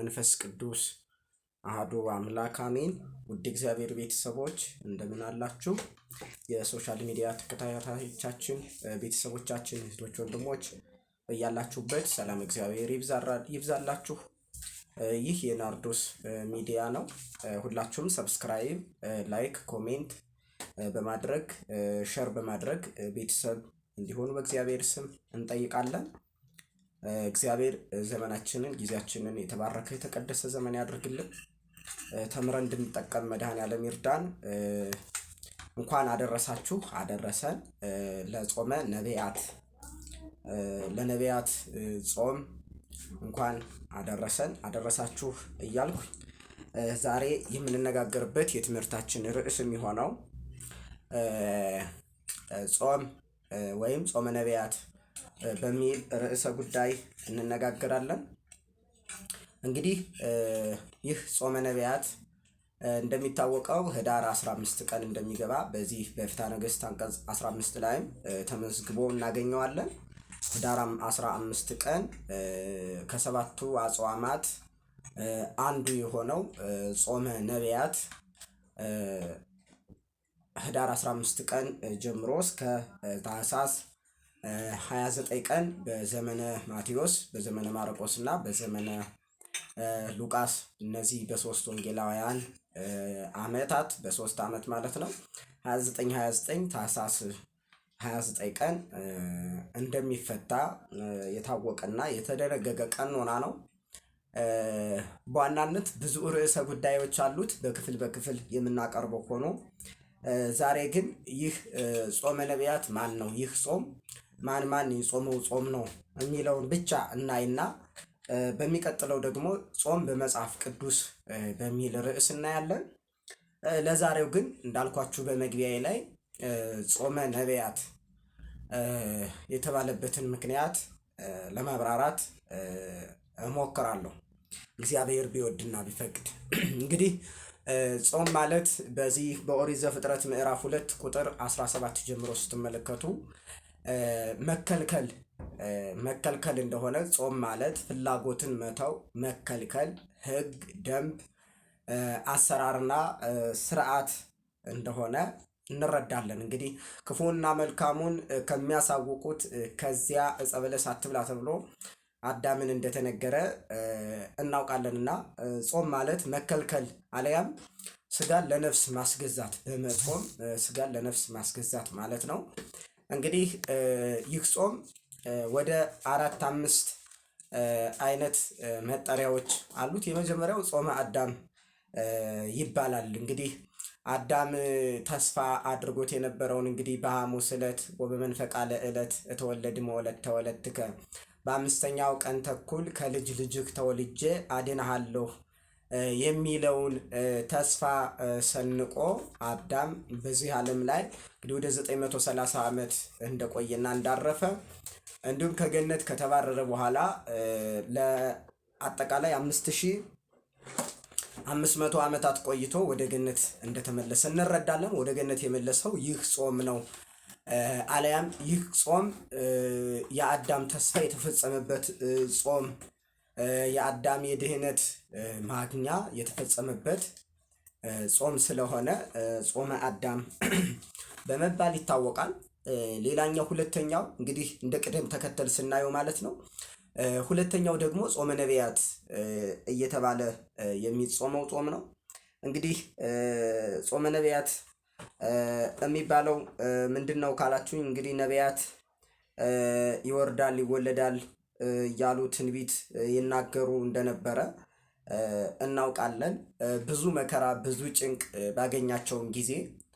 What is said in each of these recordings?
ወመንፈስ ቅዱስ አሐዱ አምላክ አሜን። ውድ እግዚአብሔር ቤተሰቦች እንደምን አላችሁ? የሶሻል ሚዲያ ተከታታዮቻችን ቤተሰቦቻችን፣ እህቶች፣ ወንድሞች በያላችሁበት ሰላም እግዚአብሔር ይብዛላችሁ። ይህ የናርዶስ ሚዲያ ነው። ሁላችሁም ሰብስክራይብ፣ ላይክ፣ ኮሜንት በማድረግ ሼር በማድረግ ቤተሰብ እንዲሆኑ በእግዚአብሔር ስም እንጠይቃለን። እግዚአብሔር ዘመናችንን ጊዜያችንን የተባረከ የተቀደሰ ዘመን ያድርግልን። ተምረን እንድንጠቀም መድኃኔዓለም ይርዳን። እንኳን አደረሳችሁ አደረሰን ለጾመ ነቢያት ለነቢያት ጾም እንኳን አደረሰን አደረሳችሁ እያልኩ ዛሬ የምንነጋገርበት የትምህርታችን ርዕስ የሚሆነው ጾም ወይም ጾመ ነቢያት በሚል ርዕሰ ጉዳይ እንነጋገራለን። እንግዲህ ይህ ጾመ ነቢያት እንደሚታወቀው ህዳር 15 ቀን እንደሚገባ በዚህ በፍትሐ ነገሥት አንቀጽ 15 ላይም ተመዝግቦ እናገኘዋለን። ህዳር 15 ቀን ከሰባቱ አጽዋማት አንዱ የሆነው ጾመ ነቢያት ህዳር 15 ቀን ጀምሮ እስከ ታኅሳስ 29 ቀን በዘመነ ማቴዎስ፣ በዘመነ ማርቆስ እና በዘመነ ሉቃስ እነዚህ በሶስት ወንጌላውያን ዓመታት በሶስት ዓመት ማለት ነው 29 ታኅሳስ 29 ቀን እንደሚፈታ የታወቀና የተደነገገ ቀኖና ነው። በዋናነት ብዙ ርዕሰ ጉዳዮች አሉት በክፍል በክፍል የምናቀርበው ሆኖ ዛሬ ግን ይህ ጾመ ነቢያት ማን ነው፣ ይህ ጾም ማን የጾመው ጾም ነው የሚለውን ብቻ እናይና በሚቀጥለው ደግሞ ጾም በመጽሐፍ ቅዱስ በሚል ርዕስ እናያለን። ለዛሬው ግን እንዳልኳችሁ በመግቢያዬ ላይ ጾመ ነቢያት የተባለበትን ምክንያት ለማብራራት እሞክራለሁ እግዚአብሔር ቢወድና ቢፈቅድ። እንግዲህ ጾም ማለት በዚህ በኦሪት ዘፍጥረት ምዕራፍ 2 ቁጥር 17 ጀምሮ ስትመለከቱ መከልከል እንደሆነ፣ ጾም ማለት ፍላጎትን መተው፣ መከልከል፣ ሕግ፣ ደንብ፣ አሰራርና ስርዓት እንደሆነ እንረዳለን። እንግዲህ ክፉና መልካሙን ከሚያሳውቁት ከዚያ ዕፀ በለስ አትብላ ተብሎ አዳምን እንደተነገረ እናውቃለንና ጾም ማለት መከልከል አለያም ስጋን ለነፍስ ማስገዛት፣ በመጾም ስጋን ለነፍስ ማስገዛት ማለት ነው። እንግዲህ ይህ ጾም ወደ 4-5 አይነት መጠሪያዎች አሉት። የመጀመሪያው ጾመ አዳም ይባላል። እንግዲህ አዳም ተስፋ አድርጎት የነበረውን እንግዲህ በሐሙስ ዕለት ወበመንፈቃ ለዕለት እተወለድ መወለድ ተወለድከ፣ በአምስተኛው ቀን ተኩል ከልጅ ልጅህ ተወልጄ አድንሃለሁ የሚለውን ተስፋ ሰንቆ አዳም በዚህ ዓለም ላይ እንግዲህ ወደ 930 ዓመት እንደቆየና እንዳረፈ እንዲሁም ከገነት ከተባረረ በኋላ ለአጠቃላይ 5500 ዓመታት ቆይቶ ወደ ገነት እንደተመለሰ እንረዳለን። ወደ ገነት የመለሰው ይህ ጾም ነው። አለያም ይህ ጾም የአዳም ተስፋ የተፈጸመበት ጾም፣ የአዳም የድህነት ማግኛ የተፈጸመበት ጾም ስለሆነ ጾመ አዳም በመባል ይታወቃል። ሌላኛው ሁለተኛው እንግዲህ እንደ ቅደም ተከተል ስናየው ማለት ነው። ሁለተኛው ደግሞ ጾመ ነቢያት እየተባለ የሚጾመው ጾም ነው። እንግዲህ ጾመ ነቢያት የሚባለው ምንድን ነው ካላችሁኝ፣ እንግዲህ ነቢያት ይወርዳል ይወለዳል እያሉ ትንቢት ይናገሩ እንደነበረ እናውቃለን። ብዙ መከራ ብዙ ጭንቅ ባገኛቸውን ጊዜ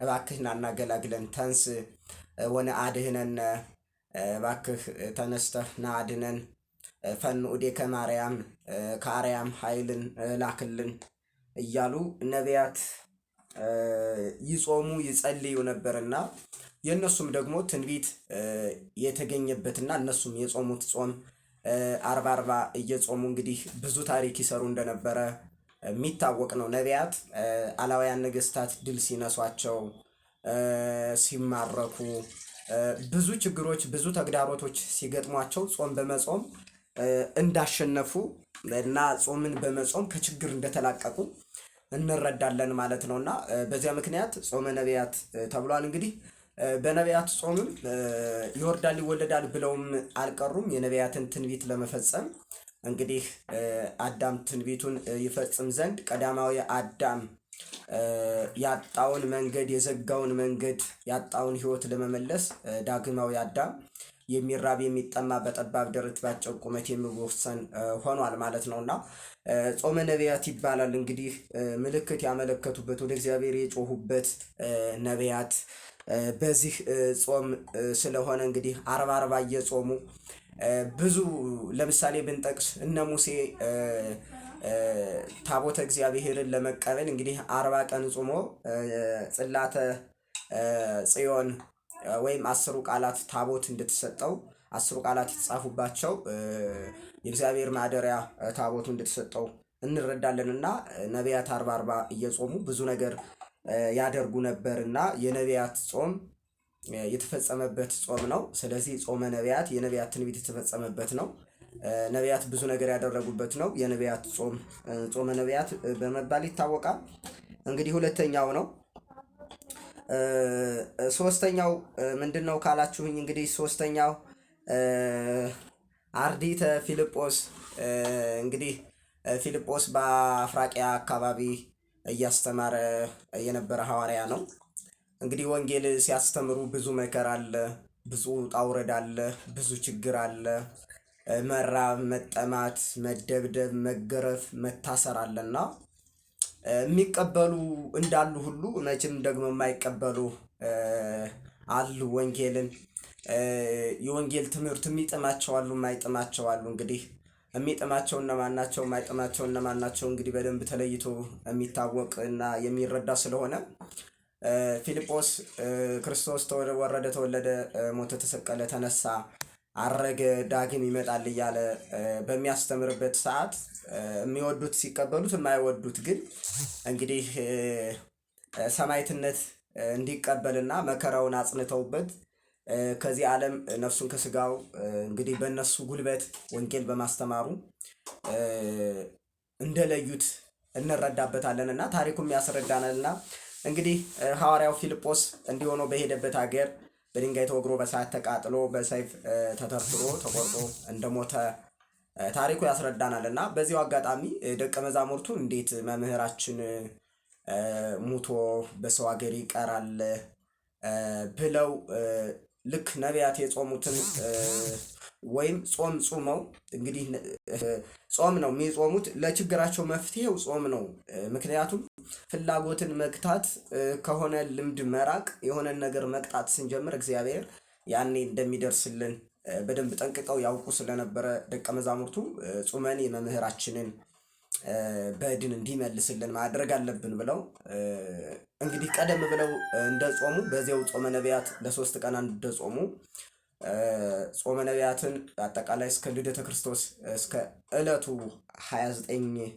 እባክህ ናና ገላግለን፣ ተንስ ወነ አድህነን፣ እባክህ ተነስተህ ና አድነን፣ ፈኑ እዴከ ማርያም፣ ከአርያም ኃይልን ላክልን እያሉ ነቢያት ይጾሙ ይጸልዩ ነበርና የእነሱም ደግሞ ትንቢት የተገኘበትና እነሱም የጾሙት ጾም 40 እየጾሙ እንግዲህ ብዙ ታሪክ ይሰሩ እንደነበረ የሚታወቅ ነው። ነቢያት አላውያን ነገስታት ድል ሲነሷቸው፣ ሲማረኩ፣ ብዙ ችግሮች ብዙ ተግዳሮቶች ሲገጥሟቸው ጾም በመጾም እንዳሸነፉ እና ጾምን በመጾም ከችግር እንደተላቀቁ እንረዳለን ማለት ነው። እና በዚያ ምክንያት ጾመ ነቢያት ተብሏል። እንግዲህ በነቢያት ጾምም ይወርዳል ይወለዳል ብለውም አልቀሩም። የነቢያትን ትንቢት ለመፈጸም እንግዲህ አዳም ትንቢቱን ይፈጽም ዘንድ ቀዳማዊ አዳም ያጣውን መንገድ የዘጋውን መንገድ ያጣውን ሕይወት ለመመለስ ዳግማዊ አዳም የሚራብ የሚጠማ በጠባብ ደረት ባጭር ቁመት የሚወሰን ሆኗል ማለት ነውና ጾመ ነቢያት ይባላል። እንግዲህ ምልክት ያመለከቱበት ወደ እግዚአብሔር የጮሁበት ነቢያት በዚህ ጾም ስለሆነ እንግዲህ አርባ እየጾሙ ብዙ ለምሳሌ ብንጠቅስ እነ ሙሴ ታቦተ እግዚአብሔርን ለመቀበል እንግዲህ 40 ቀን ጾሞ ጽላተ ጽዮን ወይም 10ሩ ቃላት ታቦት እንድትሰጠው 10ሩ ቃላት የተጻፉባቸው የእግዚአብሔር ማደሪያ ታቦቱ እንድትሰጠው እንረዳለንና ነቢያት 40 እየጾሙ ብዙ ነገር ያደርጉ ነበርና የነቢያት ጾም የተፈጸመበት ጾም ነው። ስለዚህ ጾመ ነቢያት የነቢያት ትንቢት የተፈጸመበት ነው። ነቢያት ብዙ ነገር ያደረጉበት ነው። የነቢያት ጾም ጾመ ነቢያት በመባል ይታወቃል። እንግዲህ ሁለተኛው ነው። ሶስተኛው ምንድነው ካላችሁኝ እንግዲህ ሶስተኛው አርዲተ ፊልጶስ እንግዲህ ፊልጶስ በአፍራቂያ አካባቢ እያስተማረ የነበረ ሐዋርያ ነው። እንግዲህ ወንጌል ሲያስተምሩ ብዙ መከራ አለ፣ ብዙ ውጣ ውረድ አለ፣ ብዙ ችግር አለ። መራብ፣ መጠማት፣ መደብደብ፣ መገረፍ፣ መታሰር አለና የሚቀበሉ እንዳሉ ሁሉ መቼም ደግሞ የማይቀበሉ አሉ። ወንጌልን የወንጌል ትምህርት የሚጥማቸው አሉ፣ የማይጥማቸው አሉ። እንግዲህ የሚጥማቸው እነማን ናቸው፣ የማይጥማቸው እነማን ናቸው? እንግዲህ በደንብ ተለይቶ የሚታወቅ እና የሚረዳ ስለሆነ ፊልጶስ ክርስቶስ ወረደ፣ ተወለደ፣ ሞተ፣ ተሰቀለ፣ ተነሳ፣ አረገ፣ ዳግም ይመጣል እያለ በሚያስተምርበት ሰዓት የሚወዱት ሲቀበሉት፣ የማይወዱት ግን እንግዲህ ሰማዕትነት እንዲቀበልና መከራውን አጽንተውበት ከዚህ ዓለም ነፍሱን ከስጋው እንግዲህ በእነሱ ጉልበት ወንጌል በማስተማሩ እንደለዩት እንረዳበታለን እና ታሪኩም ያስረዳናልና እንግዲህ ሐዋርያው ፊልጶስ እንዲሆነው በሄደበት ሀገር በድንጋይ ተወግሮ በሰዓት ተቃጥሎ በሰይፍ ተተርትሮ ተቆርጦ እንደሞተ ታሪኩ ያስረዳናል። እና በዚሁ አጋጣሚ ደቀ መዛሙርቱ እንዴት መምህራችን ሙቶ በሰው ሀገር ይቀራል ብለው ልክ ነቢያት የጾሙትን ወይም ጾም ጾመው እንግዲህ ጾም ነው የሚጾሙት፣ ለችግራቸው መፍትሄው ጾም ነው። ምክንያቱም ፍላጎትን መግታት ከሆነ ልምድ መራቅ የሆነን ነገር መቅጣት ስንጀምር እግዚአብሔር ያኔ እንደሚደርስልን በደንብ ጠንቅቀው ያውቁ ስለነበረ ደቀ መዛሙርቱ ጾመን የመምህራችንን በድን እንዲመልስልን ማድረግ አለብን ብለው እንግዲህ ቀደም ብለው እንደጾሙ በዚያው ጾመ ነቢያት ለ3 ቀን እንደጾሙ ጾመ ነቢያትን አጠቃላይ እስከ ልደተ ክርስቶስ እስከ ዕለቱ 29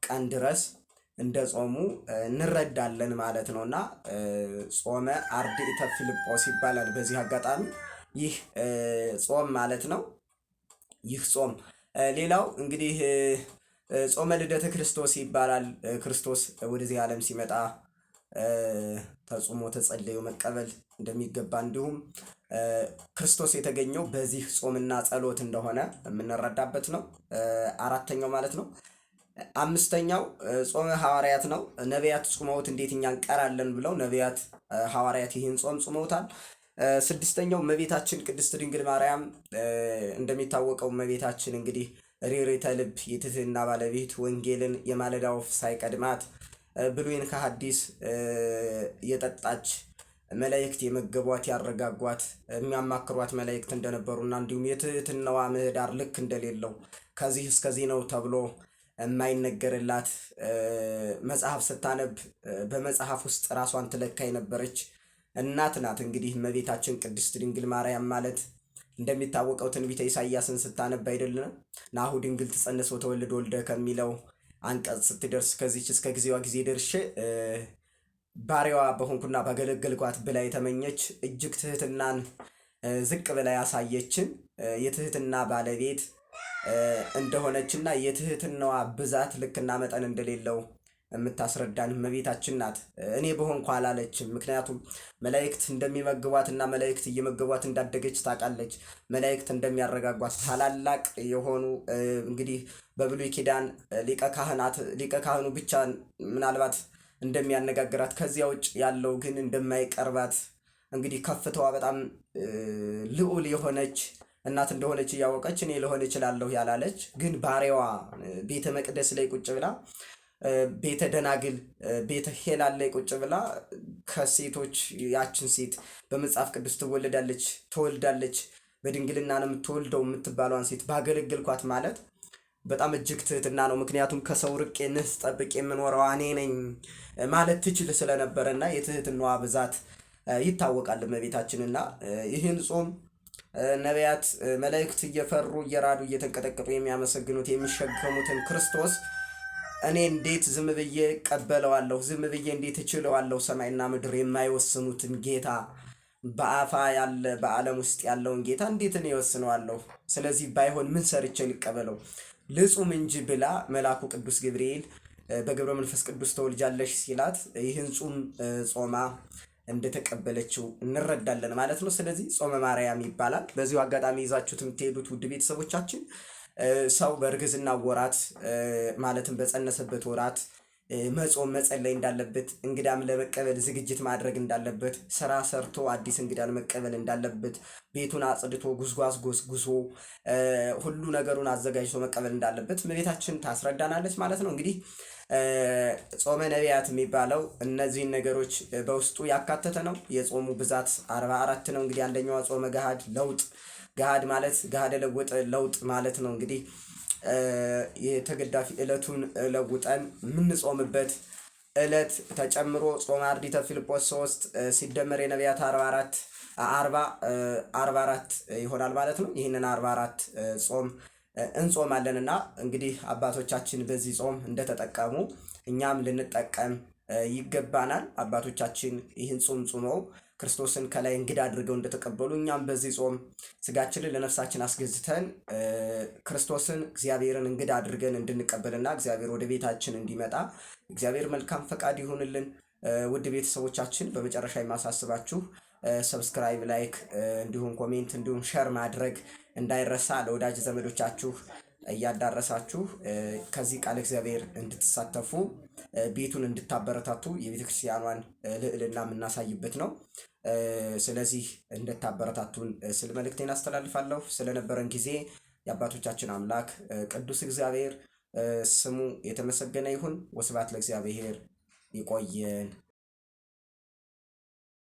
ቀን ድረስ እንደጾሙ እንረዳለን ማለት ነውና ጾመ አርድእተ ፊልጶስ ይባላል። በዚህ አጋጣሚ ይህ ጾም ማለት ነው። ይህ ጾም ሌላው እንግዲህ ጾመ ልደተ ክርስቶስ ይባላል። ክርስቶስ ወደዚህ ዓለም ሲመጣ ተጾሞ ተጸልዮ መቀበል እንደሚገባ እንዲሁም ክርስቶስ የተገኘው በዚህ ጾምና ጸሎት እንደሆነ የምንረዳበት ነው። አራተኛው ማለት ነው። አምስተኛው ጾመ ሐዋርያት ነው። ነቢያት ጾመውት እንዴት እኛ እንቀራለን ብለው ነቢያት ሐዋርያት ይህን ጾም ጾመውታል። ስድስተኛው እመቤታችን ቅድስት ድንግል ማርያም እንደሚታወቀው እመቤታችን እንግዲህ ርኅራኄ ልብ የትህትና ባለቤት ወንጌልን የማለዳ ወፍ ሳይቀድማት ብሉይን ከሐዲስ የጠጣች መላእክት የመገቧት ያረጋጓት የሚያማክሯት መላእክት እንደነበሩና እንዲሁም የትህትናዋ ምህዳር ልክ እንደሌለው ከዚህ እስከዚህ ነው ተብሎ የማይነገርላት መጽሐፍ ስታነብ በመጽሐፍ ውስጥ ራሷን ትለካ የነበረች እናት ናት። እንግዲህ እመቤታችን ቅድስት ድንግል ማርያም ማለት እንደሚታወቀው ትንቢተ ኢሳይያስን ስታነብ አይደለም ናሁ ድንግል ትጸንስ ወተወልድ ወልደ ከሚለው አንቀጽ ስትደርስ ከዚች እስከ ጊዜዋ ጊዜ ደርሼ ባሪያዋ በሆንኩና ባገለገልኳት ብላ የተመኘች እጅግ ትህትናን ዝቅ ብላ ያሳየችን የትህትና ባለቤት እንደሆነችና የትህትናዋ ብዛት ልክና መጠን እንደሌለው የምታስረዳን እመቤታችን ናት። እኔ በሆንኩ አላለችም። ምክንያቱም መላእክት እንደሚመግቧት እና መላእክት እየመገቧት እንዳደገች ታውቃለች። መላእክት እንደሚያረጋጓት ታላላቅ የሆኑ እንግዲህ በብሉይ ኪዳን ሊቀ ካህኑ ብቻ ምናልባት እንደሚያነጋግራት ከዚያ ውጭ ያለው ግን እንደማይቀርባት እንግዲህ ከፍታዋ በጣም ልዑል የሆነች እናት እንደሆነች እያወቀች እኔ ልሆን እችላለሁ ያላለች ግን ባሪያዋ ቤተ መቅደስ ላይ ቁጭ ብላ ቤተ ደናግል ቤተ ሄላን ላይ ቁጭ ብላ ከሴቶች ያችን ሴት በመጽሐፍ ቅዱስ ትወልዳለች በድንግልና ነው የምትወልደው የምትባለዋን ሴት ባገለገልኳት ማለት በጣም እጅግ ትህትና ነው። ምክንያቱም ከሰው ርቄ ንስ ጠብቄ የምኖረው እኔ ነኝ ማለት ትችል ስለነበረና የትህትናዋ ብዛት ይታወቃል እመቤታችንና ይህን ጾም ነቢያት መላእክት እየፈሩ እየራዱ እየተንቀጠቀጡ የሚያመሰግኑት የሚሸከሙትን ክርስቶስ እኔ እንዴት ዝም ብዬ ቀበለዋለሁ? ዝም ብዬ እንዴት እችለዋለሁ? ሰማይና ምድር የማይወስኑትን ጌታ በአፋ ያለ በዓለም ውስጥ ያለውን ጌታ እንዴት እኔ እወስነዋለሁ? ስለዚህ ባይሆን ምን ሰርቼ ልቀበለው? ልጹም እንጂ ብላ መልአኩ ቅዱስ ገብርኤል በገብረ መንፈስ ቅዱስ ተወልጃለሽ ሲላት ይህን ጾም ጾማ እንደተቀበለችው እንረዳለን ማለት ነው። ስለዚህ ጾመ ማርያም ይባላል። በዚሁ አጋጣሚ ይዛችሁት የምትሄዱት ውድ ቤተሰቦቻችን ሰው በእርግዝና ወራት ማለትም በጸነሰበት ወራት መጾም መጸለይ እንዳለበት፣ እንግዳም ለመቀበል ዝግጅት ማድረግ እንዳለበት፣ ስራ ሰርቶ አዲስ እንግዳን መቀበል እንዳለበት፣ ቤቱን አጽድቶ ጉዝጓዝ ጎስጉሶ ሁሉ ነገሩን አዘጋጅቶ መቀበል እንዳለበት እመቤታችን ታስረዳናለች ማለት ነው። እንግዲህ ጾመ ነቢያት የሚባለው እነዚህን ነገሮች በውስጡ ያካተተ ነው። የጾሙ ብዛት 44 ነው። እንግዲህ አንደኛዋ ጾመ ገሃድ ለውጥ፣ ገሃድ ማለት ገሃደ ለወጠ ለውጥ ማለት ነው። እንግዲህ የተገዳፊ ዕለቱን ለውጠን የምንጾምበት ዕለት ተጨምሮ ጾመ አርዲተ ፊልጶስ 3 ሲደመር የነቢያት 44 ይሆናል ማለት ነው። ይህንን 44 ጾም እንጾማለንና እንግዲህ አባቶቻችን በዚህ ጾም እንደተጠቀሙ እኛም ልንጠቀም ይገባናል። አባቶቻችን ይህን ጾም ጾመው ክርስቶስን ከላይ እንግዳ አድርገው እንደተቀበሉ እኛም በዚህ ጾም ስጋችንን ለነፍሳችን አስገዝተን ክርስቶስን እግዚአብሔርን እንግዳ አድርገን እንድንቀበልና እግዚአብሔር ወደ ቤታችን እንዲመጣ እግዚአብሔር መልካም ፈቃድ ይሁንልን። ውድ ቤተሰቦቻችን በመጨረሻ የማሳስባችሁ ሰብስክራይብ፣ ላይክ እንዲሁም ኮሜንት እንዲሁም ሸር ማድረግ እንዳይረሳ። ለወዳጅ ዘመዶቻችሁ እያዳረሳችሁ ከዚህ ቃል እግዚአብሔር እንድትሳተፉ ቤቱን እንድታበረታቱ የቤተክርስቲያኗን ልዕልና የምናሳይበት ነው። ስለዚህ እንድታበረታቱን ስል መልእክቴን አስተላልፋለሁ። ስለነበረን ጊዜ የአባቶቻችን አምላክ ቅዱስ እግዚአብሔር ስሙ የተመሰገነ ይሁን። ወስብሐት ለእግዚአብሔር። ይቆየን።